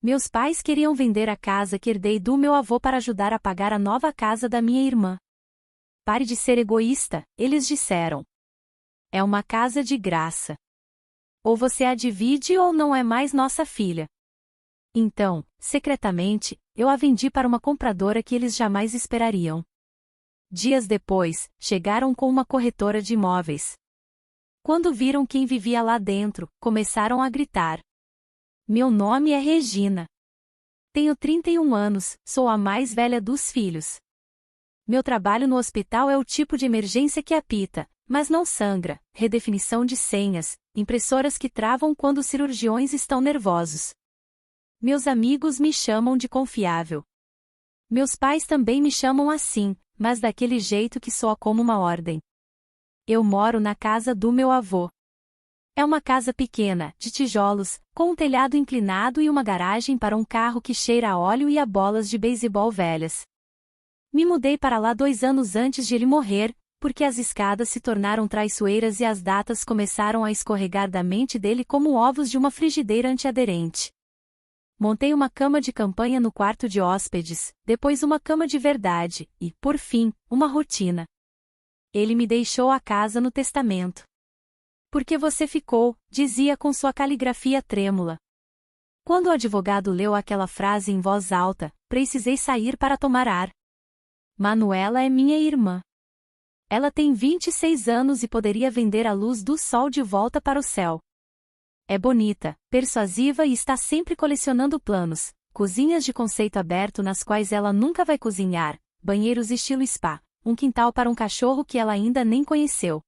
Meus pais queriam vender a casa que herdei do meu avô para ajudar a pagar a nova casa da minha irmã. Pare de ser egoísta, eles disseram. É uma casa de graça. Ou você a divide ou não é mais nossa filha. Então, secretamente, eu a vendi para uma compradora que eles jamais esperariam. Dias depois, chegaram com uma corretora de imóveis. Quando viram quem vivia lá dentro, começaram a gritar. Meu nome é Regina. Tenho 31 anos, sou a mais velha dos filhos. Meu trabalho no hospital é o tipo de emergência que apita, mas não sangra, redefinição de senhas, impressoras que travam quando os cirurgiões estão nervosos. Meus amigos me chamam de confiável. Meus pais também me chamam assim, mas daquele jeito que soa como uma ordem. Eu moro na casa do meu avô. É uma casa pequena, de tijolos, com um telhado inclinado e uma garagem para um carro que cheira a óleo e a bolas de beisebol velhas. Me mudei para lá 2 anos antes de ele morrer, porque as escadas se tornaram traiçoeiras e as datas começaram a escorregar da mente dele como ovos de uma frigideira antiaderente. Montei uma cama de campanha no quarto de hóspedes, depois uma cama de verdade, e, por fim, uma rotina. Ele me deixou a casa no testamento. Porque você ficou, dizia com sua caligrafia trêmula. Quando o advogado leu aquela frase em voz alta, precisei sair para tomar ar. Manuela é minha irmã. Ela tem 26 anos e poderia vender a luz do sol de volta para o céu. É bonita, persuasiva e está sempre colecionando planos, cozinhas de conceito aberto nas quais ela nunca vai cozinhar, banheiros estilo spa, um quintal para um cachorro que ela ainda nem conheceu.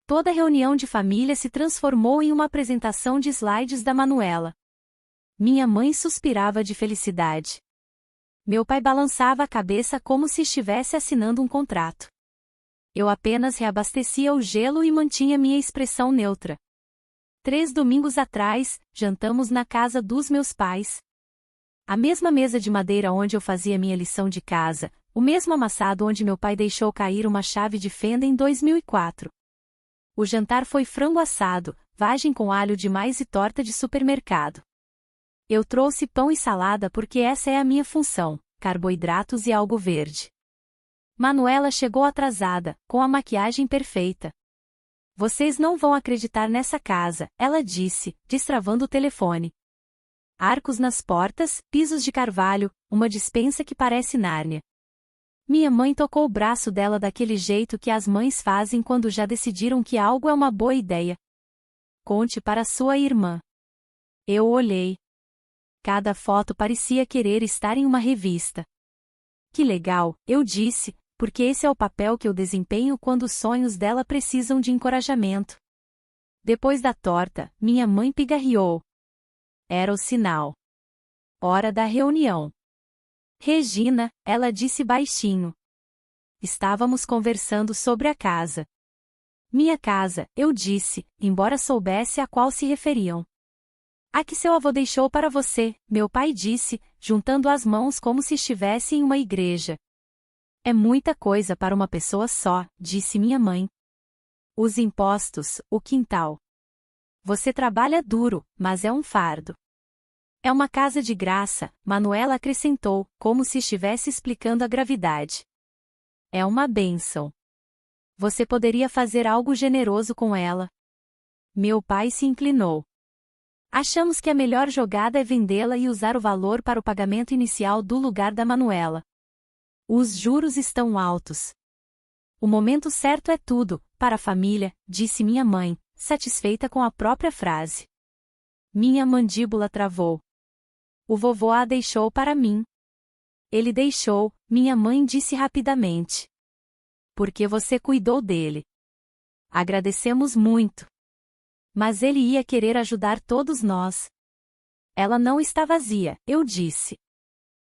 Toda reunião de família se transformou em uma apresentação de slides da Manuela. Minha mãe suspirava de felicidade. Meu pai balançava a cabeça como se estivesse assinando um contrato. Eu apenas reabastecia o gelo e mantinha minha expressão neutra. 3 domingos atrás, jantamos na casa dos meus pais. A mesma mesa de madeira onde eu fazia minha lição de casa, o mesmo amassado onde meu pai deixou cair uma chave de fenda em 2004. O jantar foi frango assado, vagem com alho demais e torta de supermercado. Eu trouxe pão e salada porque essa é a minha função, carboidratos e algo verde. Manuela chegou atrasada, com a maquiagem perfeita. Vocês não vão acreditar nessa casa, ela disse, destravando o telefone. Arcos nas portas, pisos de carvalho, uma despensa que parece Nárnia. Minha mãe tocou o braço dela daquele jeito que as mães fazem quando já decidiram que algo é uma boa ideia. Conte para sua irmã. Eu olhei. Cada foto parecia querer estar em uma revista. Que legal, eu disse, porque esse é o papel que eu desempenho quando os sonhos dela precisam de encorajamento. Depois da torta, minha mãe pigarreou. Era o sinal. Hora da reunião. Regina, ela disse baixinho. Estávamos conversando sobre a casa. Minha casa, eu disse, embora soubesse a qual se referiam. A que seu avô deixou para você, meu pai disse, juntando as mãos como se estivesse em uma igreja. É muita coisa para uma pessoa só, disse minha mãe. Os impostos, o quintal. Você trabalha duro, mas é um fardo. É uma casa de graça, Manuela acrescentou, como se estivesse explicando a gravidade. É uma bênção. Você poderia fazer algo generoso com ela. Meu pai se inclinou. Achamos que a melhor jogada é vendê-la e usar o valor para o pagamento inicial do lugar da Manuela. Os juros estão altos. O momento certo é tudo, para a família, disse minha mãe, satisfeita com a própria frase. Minha mandíbula travou. O vovô a deixou para mim. Ele deixou, minha mãe disse rapidamente. Porque você cuidou dele. Agradecemos muito. Mas ele ia querer ajudar todos nós. Ela não está vazia, eu disse.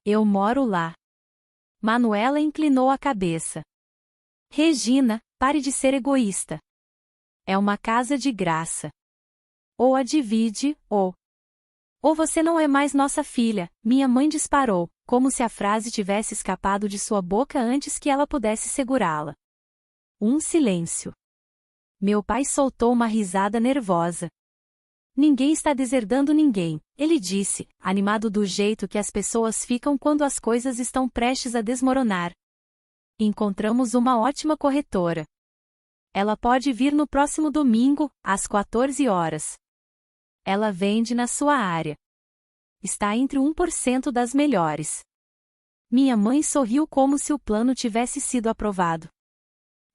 Eu moro lá. Manuela inclinou a cabeça. Regina, pare de ser egoísta. É uma casa de graça. Ou a divide, ou você não é mais nossa filha, minha mãe disparou, como se a frase tivesse escapado de sua boca antes que ela pudesse segurá-la. Um silêncio. Meu pai soltou uma risada nervosa. Ninguém está deserdando ninguém, ele disse, animado do jeito que as pessoas ficam quando as coisas estão prestes a desmoronar. Encontramos uma ótima corretora. Ela pode vir no próximo domingo, às 14 horas. Ela vende na sua área. Está entre 1% das melhores. Minha mãe sorriu como se o plano tivesse sido aprovado.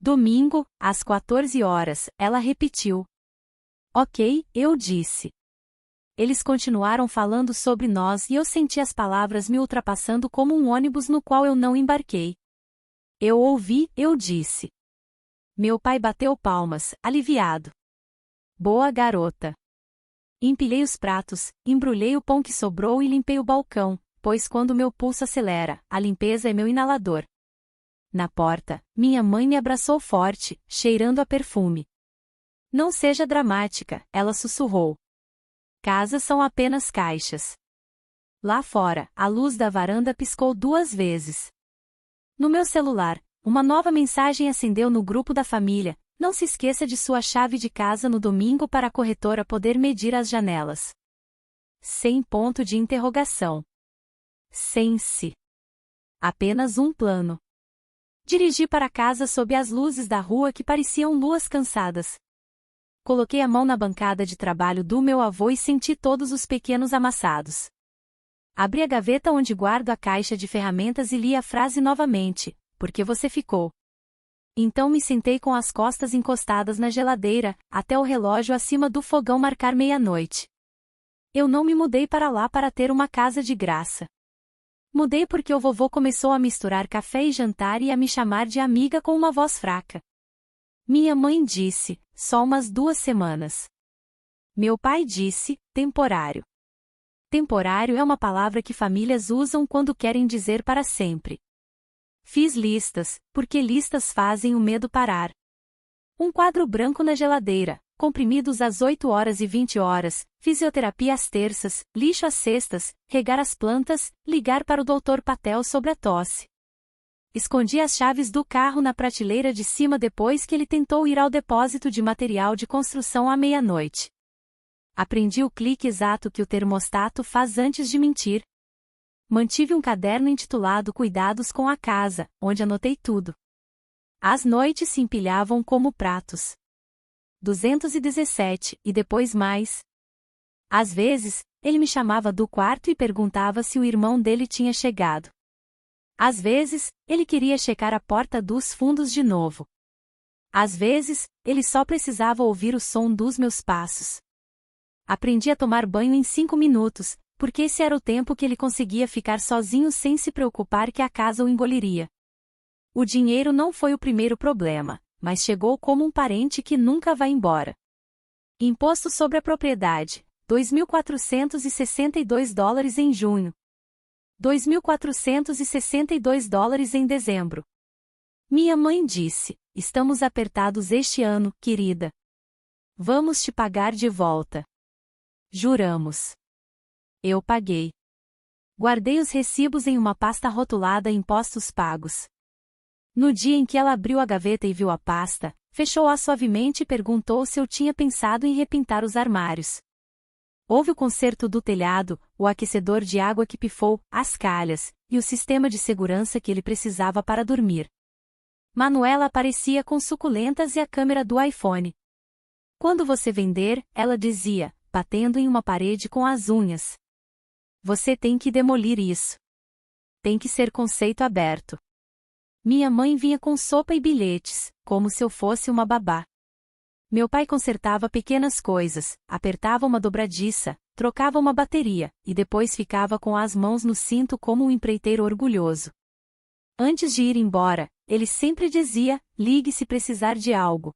Domingo, às 14 horas, ela repetiu. Ok, eu disse. Eles continuaram falando sobre nós e eu senti as palavras me ultrapassando como um ônibus no qual eu não embarquei. Eu ouvi, eu disse. Meu pai bateu palmas, aliviado. Boa garota. Empilhei os pratos, embrulhei o pão que sobrou e limpei o balcão, pois quando meu pulso acelera, a limpeza é meu inalador. Na porta, minha mãe me abraçou forte, cheirando a perfume. Não seja dramática, ela sussurrou. Casas são apenas caixas. Lá fora, a luz da varanda piscou 2 vezes. No meu celular, uma nova mensagem acendeu no grupo da família. Não se esqueça de sua chave de casa no domingo para a corretora poder medir as janelas. Sem ponto de interrogação. Sem se. Apenas um plano. Dirigi para casa sob as luzes da rua que pareciam luas cansadas. Coloquei a mão na bancada de trabalho do meu avô e senti todos os pequenos amassados. Abri a gaveta onde guardo a caixa de ferramentas e li a frase novamente, porque você ficou. Então me sentei com as costas encostadas na geladeira, até o relógio acima do fogão marcar meia-noite. Eu não me mudei para lá para ter uma casa de graça. Mudei porque o vovô começou a misturar café e jantar e a me chamar de amiga com uma voz fraca. Minha mãe disse, só umas 2 semanas. Meu pai disse, temporário. Temporário é uma palavra que famílias usam quando querem dizer para sempre. Fiz listas, porque listas fazem o medo parar. Um quadro branco na geladeira, comprimidos às 8h20, fisioterapia às terças, lixo às sextas, regar as plantas, ligar para o Dr. Patel sobre a tosse. Escondi as chaves do carro na prateleira de cima depois que ele tentou ir ao depósito de material de construção à meia-noite. Aprendi o clique exato que o termostato faz antes de mentir. Mantive um caderno intitulado Cuidados com a Casa, onde anotei tudo. As noites se empilhavam como pratos. 217, e depois mais. Às vezes, ele me chamava do quarto e perguntava se o irmão dele tinha chegado. Às vezes, ele queria checar a porta dos fundos de novo. Às vezes, ele só precisava ouvir o som dos meus passos. Aprendi a tomar banho em 5 minutos, porque esse era o tempo que ele conseguia ficar sozinho sem se preocupar que a casa o engoliria. O dinheiro não foi o primeiro problema, mas chegou como um parente que nunca vai embora. Imposto sobre a propriedade, $2.462 em junho. $2.462 em dezembro. Minha mãe disse, estamos apertados este ano, querida. Vamos te pagar de volta. Juramos. Eu paguei. Guardei os recibos em uma pasta rotulada Impostos Pagos. No dia em que ela abriu a gaveta e viu a pasta, fechou-a suavemente e perguntou se eu tinha pensado em repintar os armários. Houve o conserto do telhado, o aquecedor de água que pifou, as calhas, e o sistema de segurança que ele precisava para dormir. Manuela aparecia com suculentas e a câmera do iPhone. Quando você vender, ela dizia, batendo em uma parede com as unhas. Você tem que demolir isso. Tem que ser conceito aberto. Minha mãe vinha com sopa e bilhetes, como se eu fosse uma babá. Meu pai consertava pequenas coisas, apertava uma dobradiça, trocava uma bateria, e depois ficava com as mãos no cinto como um empreiteiro orgulhoso. Antes de ir embora, ele sempre dizia, ligue se precisar de algo.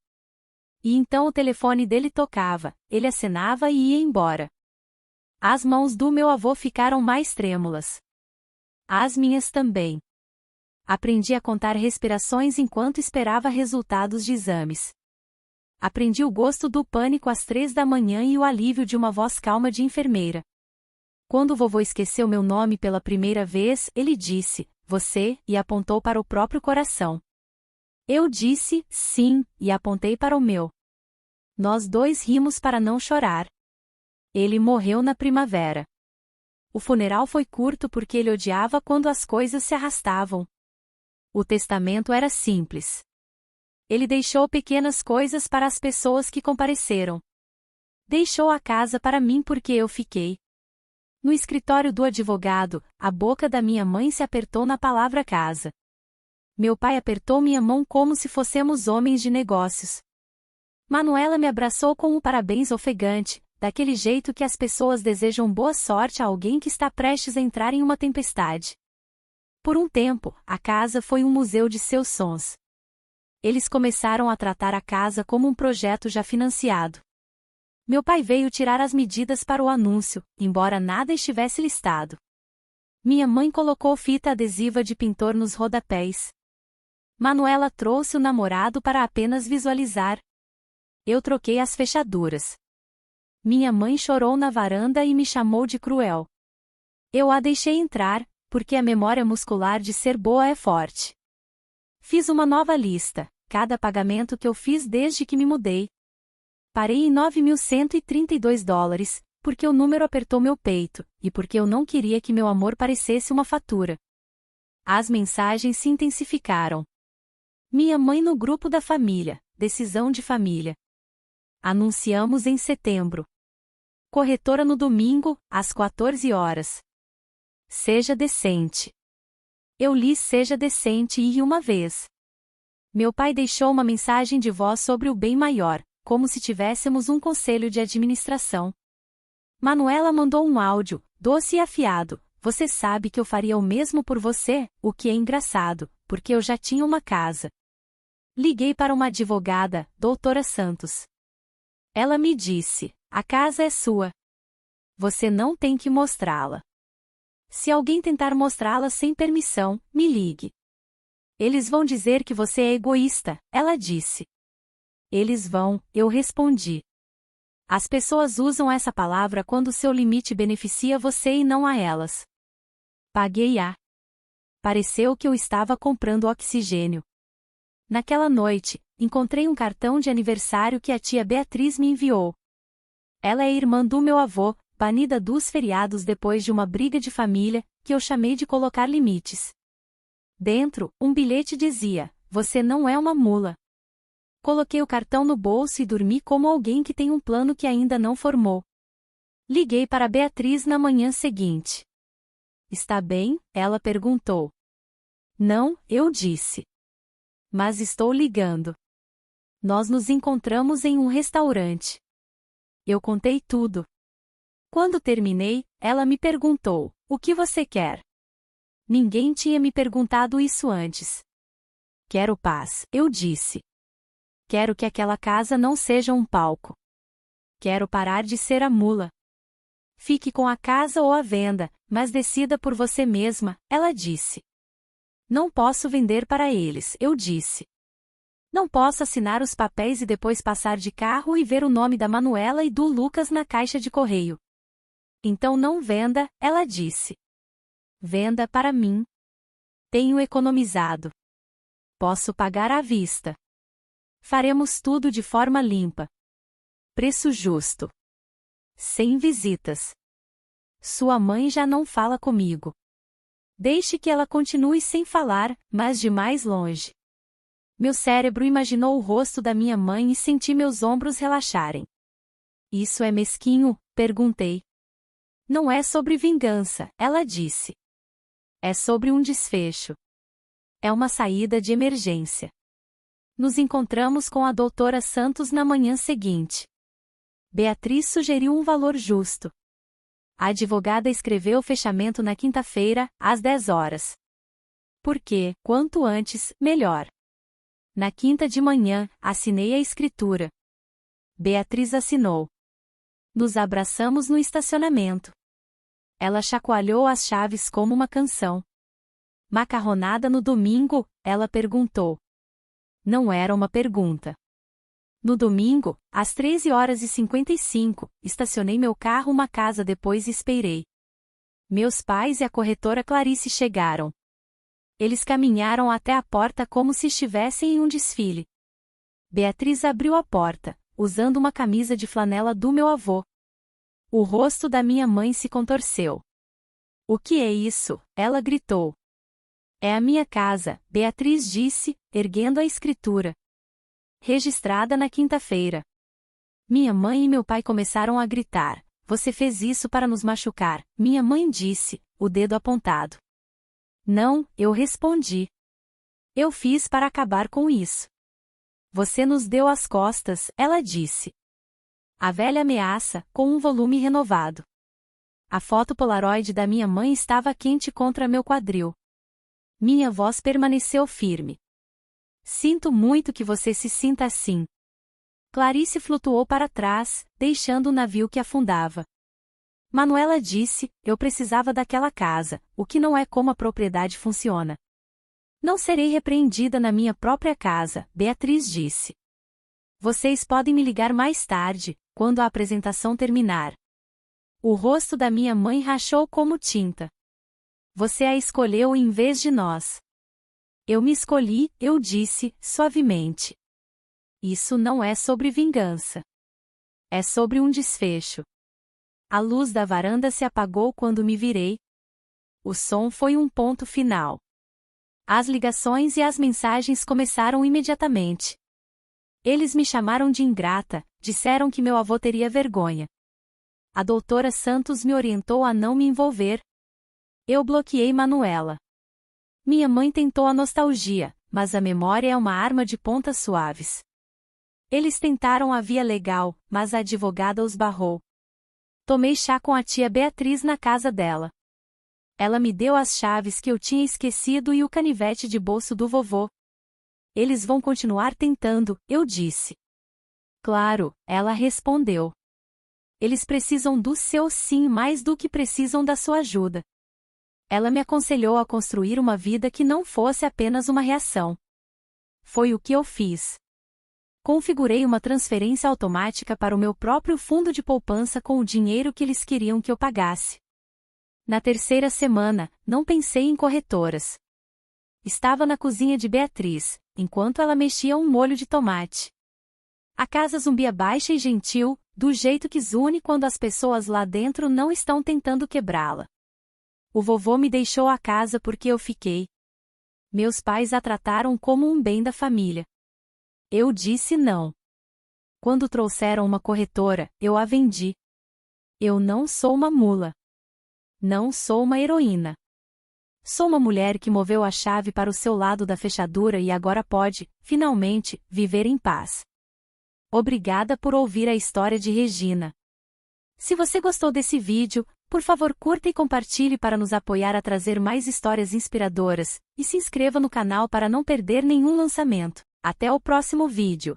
E então o telefone dele tocava, ele acenava e ia embora. As mãos do meu avô ficaram mais trêmulas. As minhas também. Aprendi a contar respirações enquanto esperava resultados de exames. Aprendi o gosto do pânico às 3 da manhã e o alívio de uma voz calma de enfermeira. Quando o vovô esqueceu meu nome pela primeira vez, ele disse, você, e apontou para o próprio coração. Eu disse, sim, e apontei para o meu. Nós dois rimos para não chorar. Ele morreu na primavera. O funeral foi curto porque ele odiava quando as coisas se arrastavam. O testamento era simples. Ele deixou pequenas coisas para as pessoas que compareceram. Deixou a casa para mim porque eu fiquei. No escritório do advogado, a boca da minha mãe se apertou na palavra casa. Meu pai apertou minha mão como se fôssemos homens de negócios. Manuela me abraçou com um parabéns ofegante, daquele jeito que as pessoas desejam boa sorte a alguém que está prestes a entrar em uma tempestade. Por um tempo, a casa foi um museu de seus sons. Eles começaram a tratar a casa como um projeto já financiado. Meu pai veio tirar as medidas para o anúncio, embora nada estivesse listado. Minha mãe colocou fita adesiva de pintor nos rodapés. Manuela trouxe o namorado para apenas visualizar. Eu troquei as fechaduras. Minha mãe chorou na varanda e me chamou de cruel. Eu a deixei entrar, porque a memória muscular de ser boa é forte. Fiz uma nova lista, cada pagamento que eu fiz desde que me mudei. Parei em $9.132, porque o número apertou meu peito, e porque eu não queria que meu amor parecesse uma fatura. As mensagens se intensificaram. Minha mãe no grupo da família, decisão de família. Anunciamos em setembro. Corretora no domingo, às 14 horas. Seja decente. Eu li Seja Decente e uma vez. Meu pai deixou uma mensagem de voz sobre o bem maior, como se tivéssemos um conselho de administração. Manuela mandou um áudio, doce e afiado. Você sabe que eu faria o mesmo por você, o que é engraçado, porque eu já tinha uma casa. Liguei para uma advogada, doutora Santos. Ela me disse, a casa é sua. Você não tem que mostrá-la. Se alguém tentar mostrá-la sem permissão, me ligue. Eles vão dizer que você é egoísta, ela disse. Eles vão, eu respondi. As pessoas usam essa palavra quando seu limite beneficia você e não a elas. Paguei a. Pareceu que eu estava comprando oxigênio. Naquela noite, encontrei um cartão de aniversário que a tia Beatriz me enviou. Ela é irmã do meu avô, banida dos feriados depois de uma briga de família, que eu chamei de colocar limites. Dentro, um bilhete dizia, você não é uma mula. Coloquei o cartão no bolso e dormi como alguém que tem um plano que ainda não formou. Liguei para Beatriz na manhã seguinte. Está bem? Ela perguntou. Não, eu disse. Mas estou ligando. Nós nos encontramos em um restaurante. Eu contei tudo. Quando terminei, ela me perguntou, o que você quer? Ninguém tinha me perguntado isso antes. Quero paz, eu disse. Quero que aquela casa não seja um palco. Quero parar de ser a mula. Fique com a casa ou à venda, mas decida por você mesma, ela disse. Não posso vender para eles, eu disse. Não posso assinar os papéis e depois passar de carro e ver o nome da Manuela e do Lucas na caixa de correio. Então não venda, ela disse. Venda para mim. Tenho economizado. Posso pagar à vista. Faremos tudo de forma limpa. Preço justo. Sem visitas. Sua mãe já não fala comigo. Deixe que ela continue sem falar, mas de mais longe. Meu cérebro imaginou o rosto da minha mãe e senti meus ombros relaxarem. Isso é mesquinho? Perguntei. Não é sobre vingança, ela disse. É sobre um desfecho. É uma saída de emergência. Nos encontramos com a doutora Santos na manhã seguinte. Beatriz sugeriu um valor justo. A advogada escreveu o fechamento na quinta-feira, às 10 horas. Porque, quanto antes, melhor. Na quinta de manhã, assinei a escritura. Beatriz assinou. Nos abraçamos no estacionamento. Ela chacoalhou as chaves como uma canção. Macarronada no domingo? Ela perguntou. Não era uma pergunta. No domingo, às 13h55, estacionei meu carro uma casa depois e esperei. Meus pais e a corretora Clarice chegaram. Eles caminharam até a porta como se estivessem em um desfile. Beatriz abriu a porta, usando uma camisa de flanela do meu avô. O rosto da minha mãe se contorceu. O que é isso? Ela gritou. É a minha casa, Beatriz disse, erguendo a escritura. Registrada na quinta-feira. Minha mãe e meu pai começaram a gritar. Você fez isso para nos machucar, minha mãe disse, o dedo apontado. Não, eu respondi. Eu fiz para acabar com isso. Você nos deu as costas, ela disse. A velha ameaça, com um volume renovado. A foto polaroid da minha mãe estava quente contra meu quadril. Minha voz permaneceu firme. Sinto muito que você se sinta assim. Clarice flutuou para trás, deixando o navio que afundava. Manuela disse, eu precisava daquela casa, o que não é como a propriedade funciona. Não serei repreendida na minha própria casa, Beatriz disse. Vocês podem me ligar mais tarde, quando a apresentação terminar. O rosto da minha mãe rachou como tinta. Você a escolheu em vez de nós. Eu me escolhi, eu disse, suavemente. Isso não é sobre vingança. É sobre um desfecho. A luz da varanda se apagou quando me virei. O som foi um ponto final. As ligações e as mensagens começaram imediatamente. Eles me chamaram de ingrata, disseram que meu avô teria vergonha. A doutora Santos me orientou a não me envolver. Eu bloqueei Manuela. Minha mãe tentou a nostalgia, mas a memória é uma arma de pontas suaves. Eles tentaram a via legal, mas a advogada os barrou. Tomei chá com a tia Beatriz na casa dela. Ela me deu as chaves que eu tinha esquecido e o canivete de bolso do vovô. Eles vão continuar tentando, eu disse. Claro, ela respondeu. Eles precisam do seu sim mais do que precisam da sua ajuda. Ela me aconselhou a construir uma vida que não fosse apenas uma reação. Foi o que eu fiz. Configurei uma transferência automática para o meu próprio fundo de poupança com o dinheiro que eles queriam que eu pagasse. Na terceira semana, não pensei em corretoras. Estava na cozinha de Beatriz, enquanto ela mexia um molho de tomate. A casa zumbia baixa e gentil, do jeito que zune quando as pessoas lá dentro não estão tentando quebrá-la. O vovô me deixou a casa porque eu fiquei. Meus pais a trataram como um bem da família. Eu disse não. Quando trouxeram uma corretora, eu a vendi. Eu não sou uma mula. Não sou uma heroína. Sou uma mulher que moveu a chave para o seu lado da fechadura e agora pode, finalmente, viver em paz. Obrigada por ouvir a história de Regina. Se você gostou desse vídeo, por favor curta e compartilhe para nos apoiar a trazer mais histórias inspiradoras, e se inscreva no canal para não perder nenhum lançamento. Até o próximo vídeo.